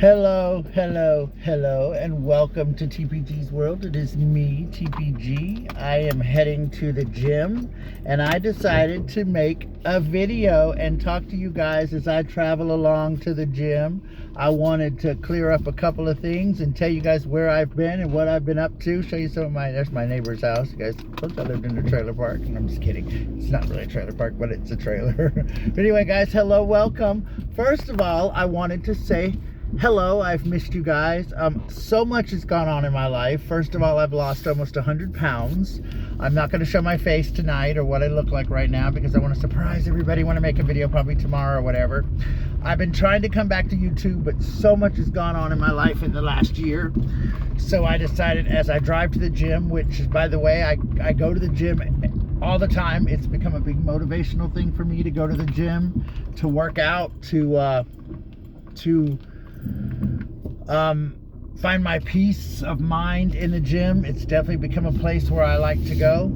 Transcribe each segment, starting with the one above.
Hello, hello, hello, and welcome to TPG's world. It is me, TPG. I am heading to the gym, and I decided to make a video and talk to you guys as I travel along to the gym. I wanted to clear up a couple of things and tell you guys where I've been and what I've been up to. Show you some of there's my neighbor's house. You guys, told you I lived in a trailer park, and I'm just kidding. It's not really a trailer park, but it's a trailer. But anyway, guys, hello, welcome. First of all, I wanted to say hello. I've missed you guys. So much has gone on in my life. First of all, I've lost almost 100 pounds. I'm not going to show my face tonight or what I look like right now because I want to surprise everybody. I want to make a video probably tomorrow or whatever. I've been trying to come back to YouTube, but so much has gone on in my life in the last year. So I decided as I drive to the gym, which is, by the way, I go to the gym all the time. It's become a big motivational thing for me to go to the gym, to work out, to find my peace of mind in the gym. It's definitely become a place where I like to go.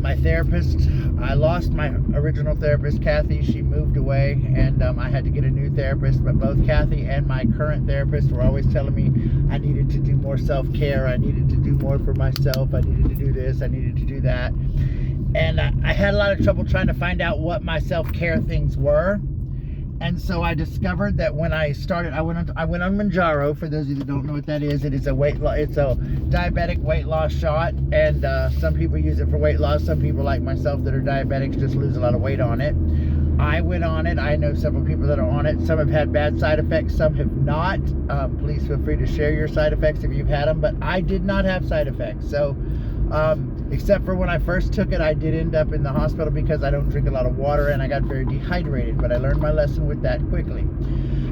My therapist, I lost my original therapist, Kathy. She moved away, and I had to get a new therapist. But both Kathy and my current therapist were always telling me I needed to do more self-care. I needed to do more for myself. I needed to do this. I needed to do that. And I had a lot of trouble trying to find out what my self-care things were. And so I discovered that when I started, I went on Manjaro. For those of you that don't know what that is, it's a diabetic weight loss shot, and some people use it for weight loss. Some people like myself that are diabetics just lose a lot of weight on it. I went on it. I know several people that are on it. Some have had bad side effects, some have not. Please feel free to share your side effects if you've had them, but I did not have side effects. So except for when I first took it, I did end up in the hospital because I don't drink a lot of water and I got very dehydrated, but I learned my lesson with that quickly.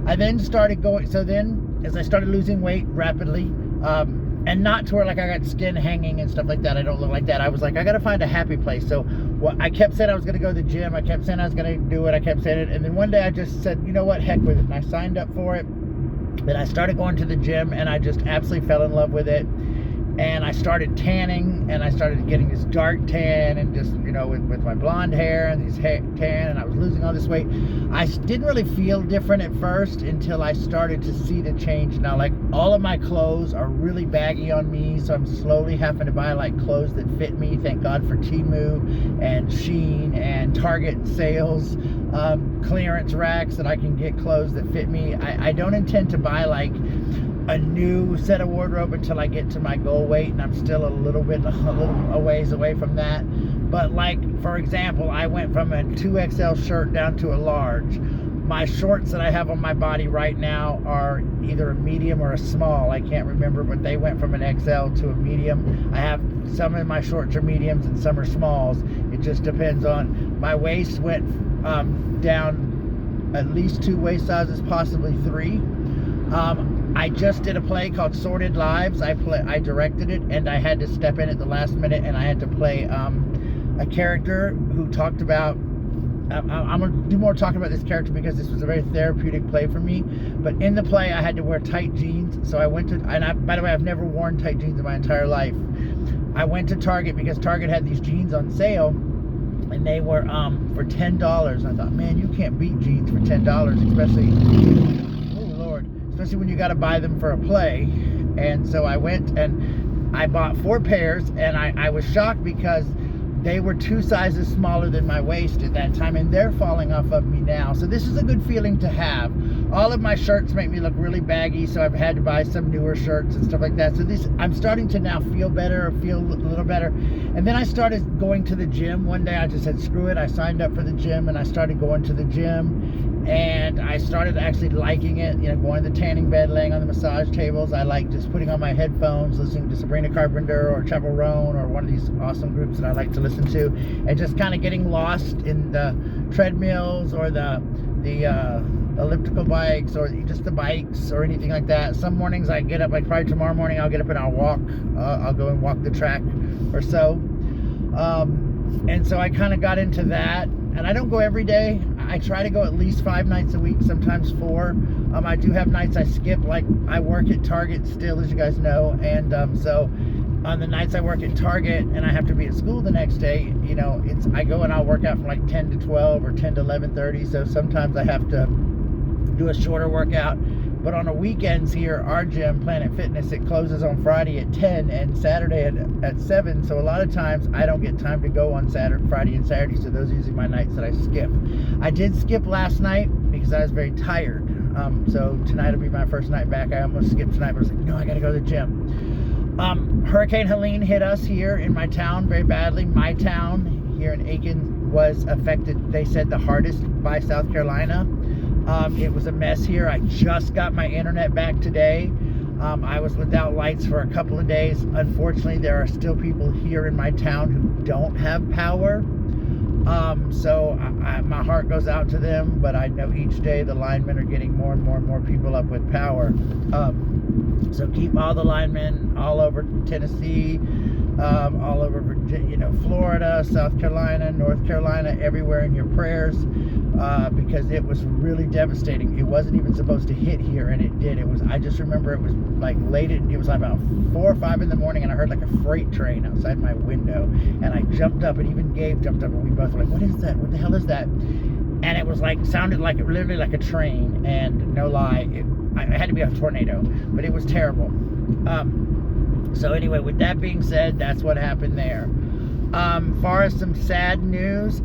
I then started going, so then as I started losing weight rapidly, and not to where like I got skin hanging and stuff like that, I don't look like that. I was like, I gotta find a happy place. So I kept saying I was gonna go to the gym, I kept saying I was gonna do it, I kept saying it, and then one day I just said, you know what, heck with it, and I signed up for it. Then I started going to the gym and I just absolutely fell in love with it. And I started tanning, and I started getting this dark tan, and just, you know, with my blonde hair and these tan, and I was losing all this weight. I didn't really feel different at first until I started to see the change. Now, like, all of my clothes are really baggy on me, so I'm slowly having to buy like clothes that fit me. Thank God for Temu and Shein and Target sales, clearance racks that I can get clothes that fit me. I don't intend to buy like a new set of wardrobe until I get to my goal weight, and I'm still a little ways away from that. But like, for example, I went from a 2XL shirt down to a large. My shorts that I have on my body right now are either a medium or a small. I can't remember, but they went from an XL to a medium. I have some of my shorts are mediums and some are smalls. It just depends on, my waist went down at least 2 waist sizes, possibly 3. I just did a play called Sorted Lives. I directed it, and I had to step in at the last minute, and I had to play a character who talked about, I'm going to do more talking about this character because this was a very therapeutic play for me. But in the play, I had to wear tight jeans. So I went to, and by the way, I've never worn tight jeans in my entire life. I went to Target because Target had these jeans on sale, and they were for $10. I thought, man, you can't beat jeans for $10, especially when you got to buy them for a play. And so I went and I bought 4 pairs, and I was shocked because they were 2 sizes smaller than my waist at that time, and they're falling off of me now. So this is a good feeling to have. All of my shirts make me look really baggy, so I've had to buy some newer shirts and stuff like that. So I'm starting to now feel better, or feel a little better. And then I started going to the gym. One day I just said, screw it. I signed up for the gym, and I started going to the gym. And I started actually liking it, you know, going to the tanning bed, laying on the massage tables. I like just putting on my headphones, listening to Sabrina Carpenter or Chappell Roan or one of these awesome groups that I like to listen to, and just kind of getting lost in the treadmills or the elliptical bikes or just the bikes or anything like that. Some mornings I get up, like probably tomorrow morning, I'll get up and I'll walk. I'll go and walk the track or so. And so I kind of got into that. And I don't go every day. I try to go at least 5 nights a week, sometimes 4. I do have nights I skip, like I work at Target still, as you guys know, and so on the nights I work at Target and I have to be at school the next day, you know, I go and I'll work out from like 10 to 12 or 10 to 11:30, so sometimes I have to do a shorter workout. But on the weekends here, our gym, Planet Fitness, it closes on Friday at 10 and Saturday at 7. So a lot of times I don't get time to go on Friday and Saturday. So those are usually my nights that I skip. I did skip last night because I was very tired. So tonight will be my first night back. I almost skipped tonight, but I was like, no, I got to go to the gym. Hurricane Helene hit us here in my town very badly. My town here in Aiken was affected, they said, the hardest by South Carolina. It was a mess here. I just got my internet back today. I was without lights for a couple of days. Unfortunately, there are still people here in my town who don't have power. So my heart goes out to them, but I know each day the linemen are getting more and more people up with power. So keep all the linemen all over Tennessee, all over Virginia, Florida, South Carolina, North Carolina, everywhere in your prayers, because it was really devastating. It wasn't even supposed to hit here, and it did. I just remember it was like it was like about 4 or 5 in the morning, and I heard like a freight train outside my window, and I jumped up, and even Gabe jumped up, and we both were like, what is that? What the hell is that? And it was like, sounded like, literally like a train, and no lie, it had to be a tornado, but it was terrible. So anyway, with that being said, that's what happened there. Far as some sad news,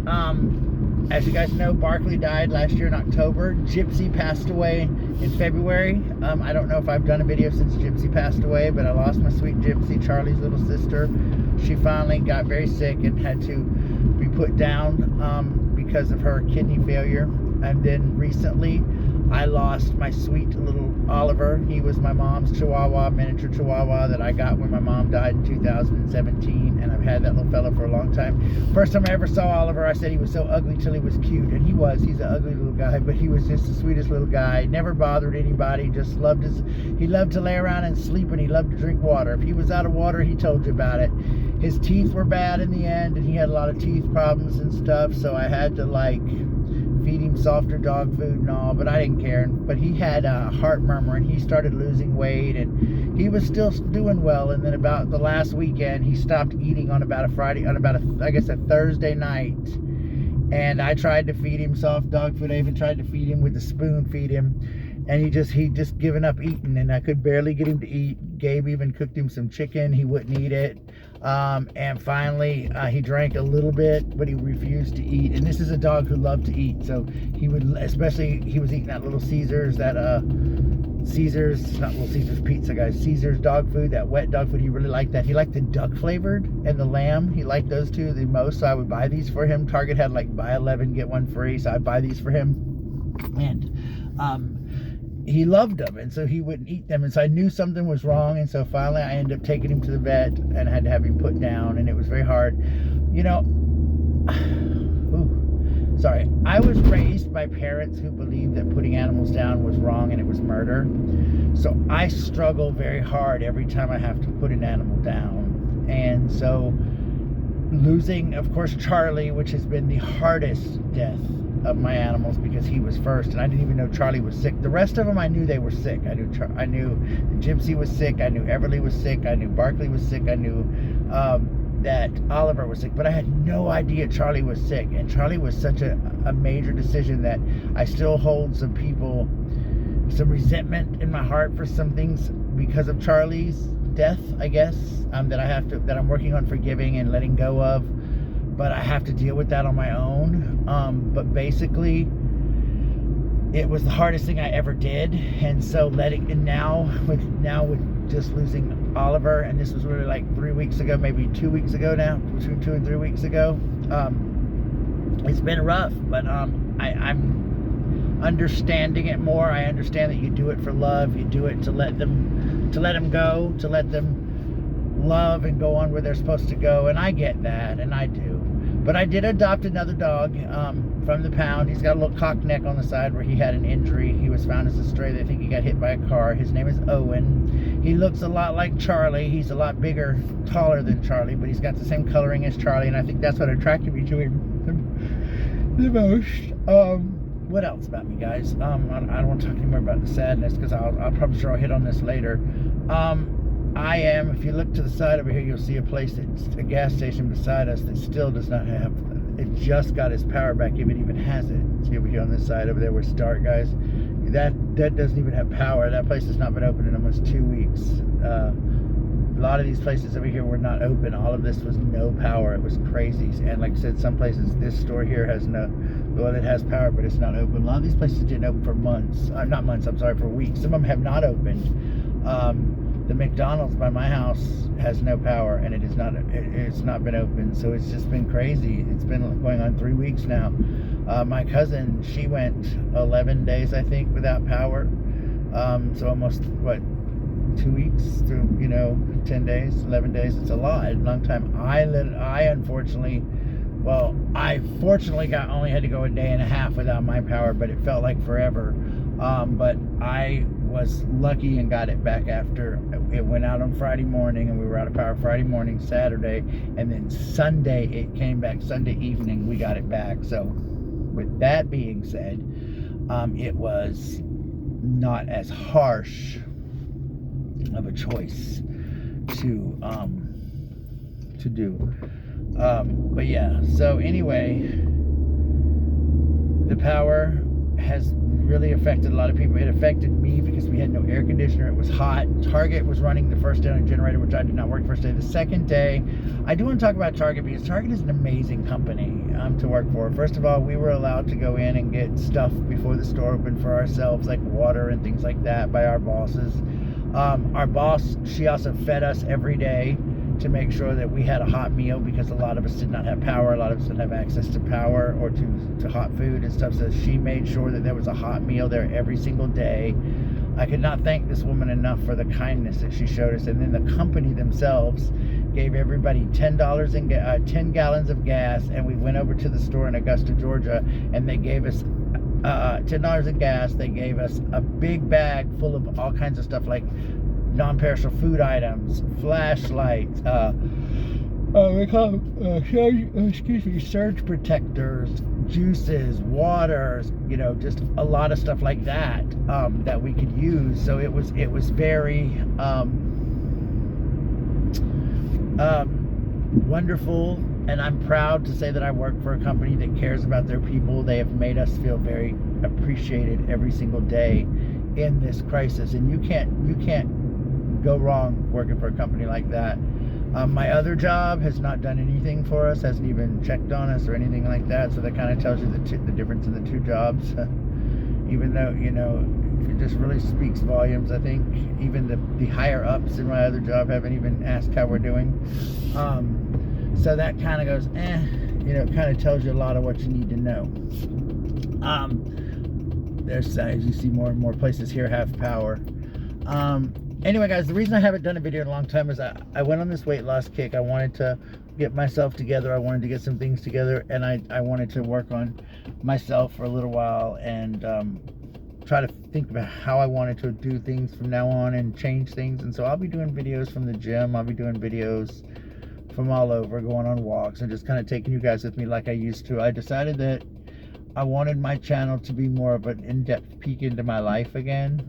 as you guys know, Barkley died last year in October. Gypsy passed away in February. I don't know if I've done a video since Gypsy passed away, but I lost my sweet Gypsy, Charlie's little sister. She finally got very sick and had to be put down because of her kidney failure. And then recently, I lost my sweet little Oliver. He was my mom's Chihuahua, miniature Chihuahua that I got when my mom died in 2017, and I've had that little fella for a long time. First time I ever saw Oliver, I said he was so ugly till he was cute, and he was. He's an ugly little guy, but he was just the sweetest little guy. Never bothered anybody, just loved he loved to lay around and sleep, and he loved to drink water. If he was out of water, he told you about it. His teeth were bad in the end, and he had a lot of teeth problems and stuff, so I had to feed him softer dog food and all, but I didn't care. But he had a heart murmur, and he started losing weight, and he was still doing well. And then about the last weekend, he stopped eating on about a Thursday night, and I tried to feed him soft dog food. I even tried to feed him with a spoon, and he just given up eating, and I could barely get him to eat. Gabe even cooked him some chicken. He wouldn't eat it. And finally, he drank a little bit, but he refused to eat. And this is a dog who loved to eat, so he was eating that Little Caesars, not Little Caesars pizza, guys, Caesars dog food, that wet dog food. He really liked that. He liked the duck flavored and the lamb. He liked those two the most, so I would buy these for him. Target had buy 11, get 1 free, so I'd buy these for him. And he loved them, and so he wouldn't eat them, and so I knew something was wrong. And so finally I ended up taking him to the vet and had to have him put down, and it was very hard. Sorry, I was raised by parents who believed that putting animals down was wrong and it was murder, so I struggle very hard every time I have to put an animal down. And so losing, of course, Charlie, which has been the hardest death of my animals because he was first, and I didn't even know Charlie was sick. The rest of them, I knew they were sick. I knew Gypsy was sick. I knew Everly was sick. I knew Barkley was sick. I knew that Oliver was sick, but I had no idea Charlie was sick. And Charlie was such a major decision that I still hold some resentment in my heart for some things because of Charlie's death, I guess, that I'm working on forgiving and letting go of. But I have to deal with that on my own. But basically, it was the hardest thing I ever did. And so now with just losing Oliver, and this was really 3 weeks ago, maybe 2 weeks ago now, 2 and 3 weeks ago. It's been rough, but I'm understanding it more. I understand that you do it for love. You do it to let them go, to let them love and go on where they're supposed to go. And I get that, and I do. But I did adopt another dog from the pound. He's got a little cocked neck on the side where he had an injury. He was found as a stray. They think he got hit by a car. His name is Owen. He looks a lot like Charlie. He's a lot bigger, taller than Charlie, but he's got the same coloring as Charlie, and I think that's what attracted me to him the most. What else about me, guys? I don't want to talk anymore about the sadness because I'll probably sure I'll hit on this later. If you look to the side over here, you'll see a place that's a gas station beside us that still does not have, it just got its power back if it even has it. See over here on this side over there where it's dark, guys. that doesn't even have power. That place has not been open in almost 2 weeks. A lot of these places over here were not open. All of this was no power. It was crazy. And like I said, some places, this store here has well, it has power, but it's not open. A lot of these places didn't open for months. Not months, I'm sorry, for weeks. Some of them have not opened. The McDonald's by my house has no power, and it's not been open. So it's just been crazy. It's been going on 3 weeks now. My cousin, she went 11 days, I think, without power. So almost, 2 weeks through, 10 days, 11 days. It's a long time. I fortunately only had to go a day and a half without my power, but it felt like forever. But I was lucky and got it back after it went out on Friday morning, and we were out of power Friday morning, Saturday, and then Sunday it came back. Sunday evening we got it back. So with that being said, it was not as harsh of a choice to do. But yeah, so anyway, the power has really affected a lot of people. It affected me because we had no air conditioner. It was hot. Target was running the first day on a generator, which I did not work the first day. The second day, I do want to talk about Target because Target is an amazing company to work for. First of all, we were allowed to go in and get stuff before the store opened for ourselves, like water and things like that, by our bosses. Our boss, she also fed us every day to make sure that we had a hot meal, because a lot of us did not have power. A lot of us didn't have access to power or to hot food and stuff. So she made sure that there was a hot meal there every single day. I could not thank this woman enough for the kindness that she showed us. And then the company themselves gave everybody $10 in 10 gallons of gas. And we went over to the store in Augusta, Georgia, and they gave us $10 in gas. They gave us a big bag full of all kinds of stuff, like non-perishable food items, flashlights, surge protectors, juices, waters, just a lot of stuff like that, that we could use. So it was very wonderful, and I'm proud to say that I work for a company that cares about their people. They have made us feel very appreciated every single day in this crisis, and you can't go wrong working for a company like that. My other job has not done anything for us, hasn't even checked on us or anything like that. So that kind of tells you the difference in the two jobs. Even though, it just really speaks volumes. I think even the higher ups in my other job haven't even asked how we're doing. So that kind of goes, it kind of tells you a lot of what you need to know. There's, as you see, more and more places here have power. Anyway, guys, the reason I haven't done a video in a long time is I went on this weight loss kick. I wanted to get myself together. I wanted to get some things together, and I wanted to work on myself for a little while and try to think about how I wanted to do things from now on and change things. And so I'll be doing videos from the gym. I'll be doing videos from all over, going on walks, and just kind of taking you guys with me like I used to. I decided that I wanted my channel to be more of an in-depth peek into my life again.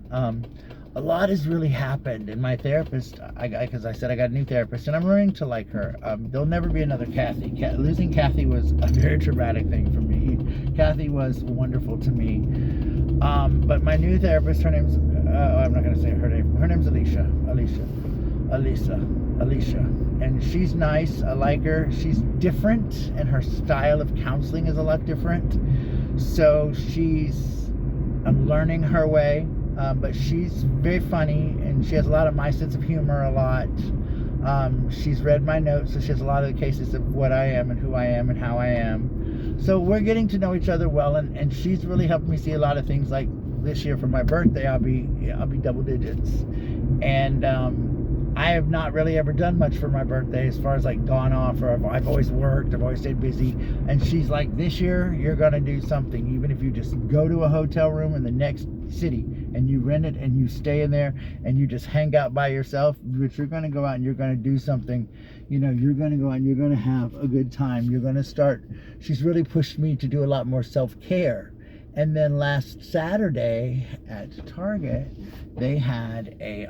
A lot has really happened, and my therapist, because I said I got a new therapist, and I'm learning to like her. There'll never be another Kathy. Losing Kathy was a very traumatic thing for me. Kathy was wonderful to me. But my new therapist, her name's, I'm not going to say her name. Her name's Alicia. And she's nice. I like her. She's different, and her style of counseling is a lot different. So I'm learning her way. But she's very funny, and she has a lot of my sense of humor a lot. She's read my notes, so she has a lot of the cases of what I am and who I am and how I am. So we're getting to know each other well, and she's really helped me see a lot of things. Like this year for my birthday, I'll be double digits. And I have not really ever done much for my birthday as far as like gone off, or I've always worked, I've always stayed busy. And she's like, this year you're gonna do something, even if you just go to a hotel room in the next city and you rent it and you stay in there and you just hang out by yourself, but you're gonna go out and you're gonna do something. You're gonna go out and you're gonna have a good time. You're gonna start. She's really pushed me to do a lot more self-care. And then last Saturday at Target, they had a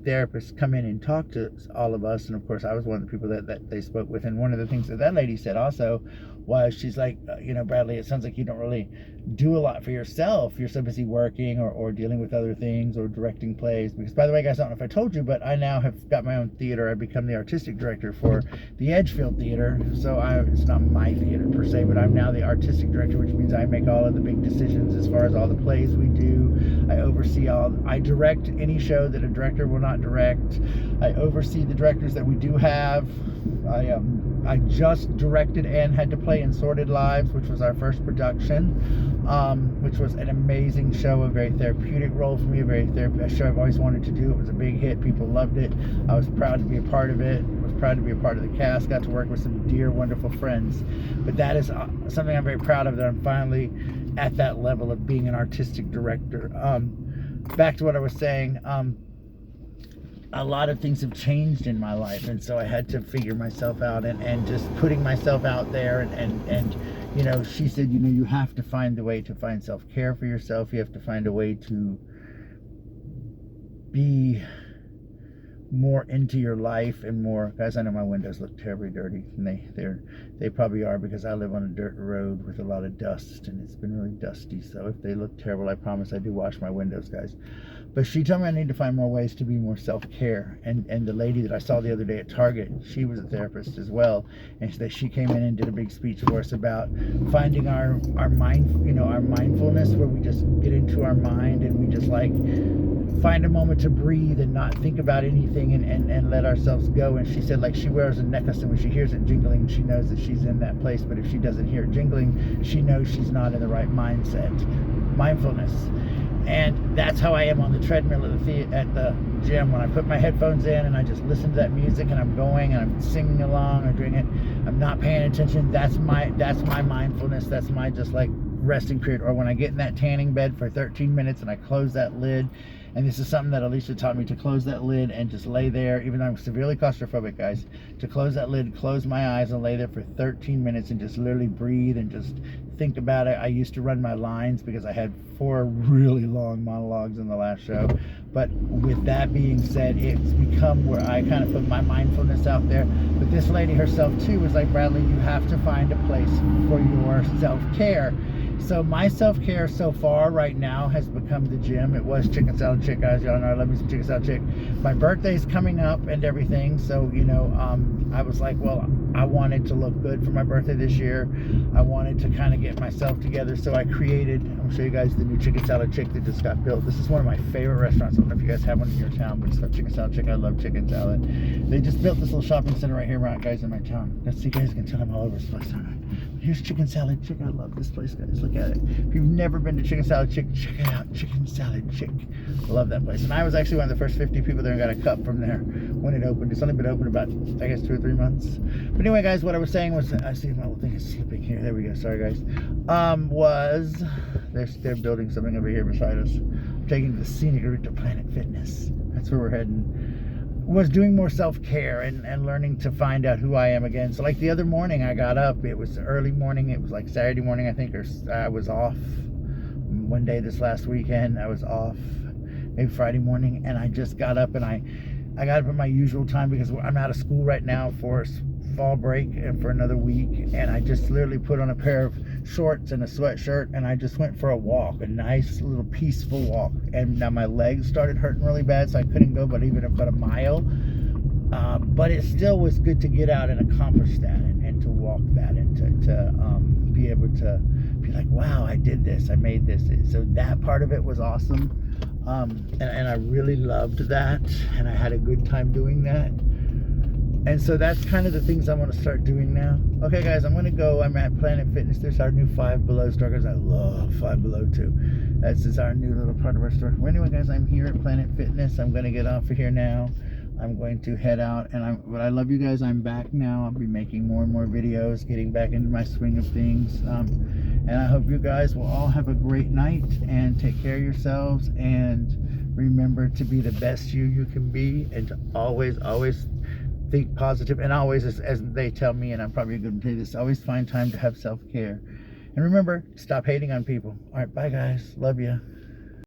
therapist come in and talk to all of us. And of course, I was one of the people that they spoke with. And one of the things that lady said also was, she's like, you know, Bradley, it sounds like you don't really do a lot for yourself. You're so busy working or dealing with other things or directing plays. Because, by the way, guys, I don't know if I told you, but I now have got my own theater. I've become the artistic director for the Edgefield Theater. So it's not my theater per se, but I'm now the artistic director, which means I make all of the big decisions as far as all the plays we do. I oversee I direct any show that a director will not direct. I oversee the directors that we do have. I just directed and had to play in Sordid Lives, which was our first production, which was an amazing show, a very therapeutic role for me, a show I've always wanted to do. It was a big hit. People loved it. I was proud to be a part of it. I was proud to be a part of the cast. Got to work with some dear, wonderful friends. But that is something I'm very proud of, that I'm finally at that level of being an artistic director. Back to what I was saying. A lot of things have changed in my life, and so I had to figure myself out, and just putting myself out there, and you know, she said, you know, you have to find a way to find self-care for yourself. You have to find a way to be more into your life and more. Guys, I know my windows look terribly dirty, and they probably are, because I live on a dirt road with a lot of dust, and it's been really dusty. So if they look terrible, I promise I do wash my windows, guys. But she told me I need to find more ways to be more self-care. And the lady that I saw the other day at Target, she was a therapist as well, and she came in and did a big speech for us about finding our mind, you know, our mindfulness, where we just get into our mind and we just like find a moment to breathe and not think about anything, and let ourselves go. And she said, like, she wears a necklace, and when she hears it jingling, she knows that she's in that place. But if she doesn't hear it jingling, she knows she's not in the right mindset. Mindfulness. And that's how I am on the treadmill at the gym. When I put my headphones in and I just listen to that music, and I'm going and I'm singing along or doing it, I'm not paying attention. That's my mindfulness. That's my just like resting period. Or when I get in that tanning bed for 13 minutes and I close that lid. And this is something that Alicia taught me, to close that lid and just lay there, even though I'm severely claustrophobic, guys, to close that lid, close my eyes, and lay there for 13 minutes and just literally breathe and just think about it. I used to run my lines because I had 4 really long monologues in the last show. But with that being said, it's become where I kind of put my mindfulness out there. But this lady herself too was like, Bradley, you have to find a place for your self-care. So my self-care so far right now has become the gym. It was Chicken Salad Chick, guys. Y'all know I love me some Chicken Salad Chick. My birthday's coming up and everything. So, you know, I was like, well, I wanted to look good for my birthday this year. I wanted to kind of get myself together. So I created, I'll show you guys the new Chicken Salad Chick that just got built. This is one of my favorite restaurants. I don't know if you guys have one in your town, but it's called Chicken Salad Chick. I love chicken salad. They just built this little shopping center right here, right, guys, in my town. Let's see, you guys can tell I'm all over this place, aren't I? Here's Chicken Salad Chick. I love this place, guys. Look at it. If you've never been to Chicken Salad Chick, check it out. Chicken Salad Chick. I love that place. And I was actually one of the first 50 people there and got a cup from there when it opened. It's only been open about, I guess, 2 or 3 months. But anyway, guys, what I was saying was, I see my little thing is slipping here. There we go. Sorry, guys. They're building something over here beside us. I'm taking the scenic route to Planet Fitness. That's where we're heading. Was doing more self-care and learning to find out who I am again. So like the other morning I got up, it was early morning, it was like Saturday morning I think, or I was off one day this last weekend. I was off maybe Friday morning, and I just got up, and I got up at my usual time because I'm out of school right now for fall break and for another week, and I just literally put on a pair of shorts and a sweatshirt, and I just went for a walk, a nice little peaceful walk. And now my legs started hurting really bad, so I couldn't go but even about a mile, but it still was good to get out and accomplish that, and to walk that, and to be able to be like, wow, I did this, I made this. So that part of it was awesome, and I really loved that, and I had a good time doing that. And so that's kind of the things I want to start doing now. Okay, guys, I'm going to go. I'm at Planet Fitness. There's our new Five Below store, because I love Five Below too. This is our new little part of our store. Well, anyway, guys, I'm here at Planet Fitness. I'm going to get off of here now. I'm going to head out, but I love you guys. I'm back now. I'll be making more and more videos, getting back into my swing of things. And I hope you guys will all have a great night, and take care of yourselves, and remember to be the best you can be, and to always think positive, and always, as they tell me, and I'm probably going to say this, always find time to have self-care. And remember, stop hating on people. All right, bye guys. Love you.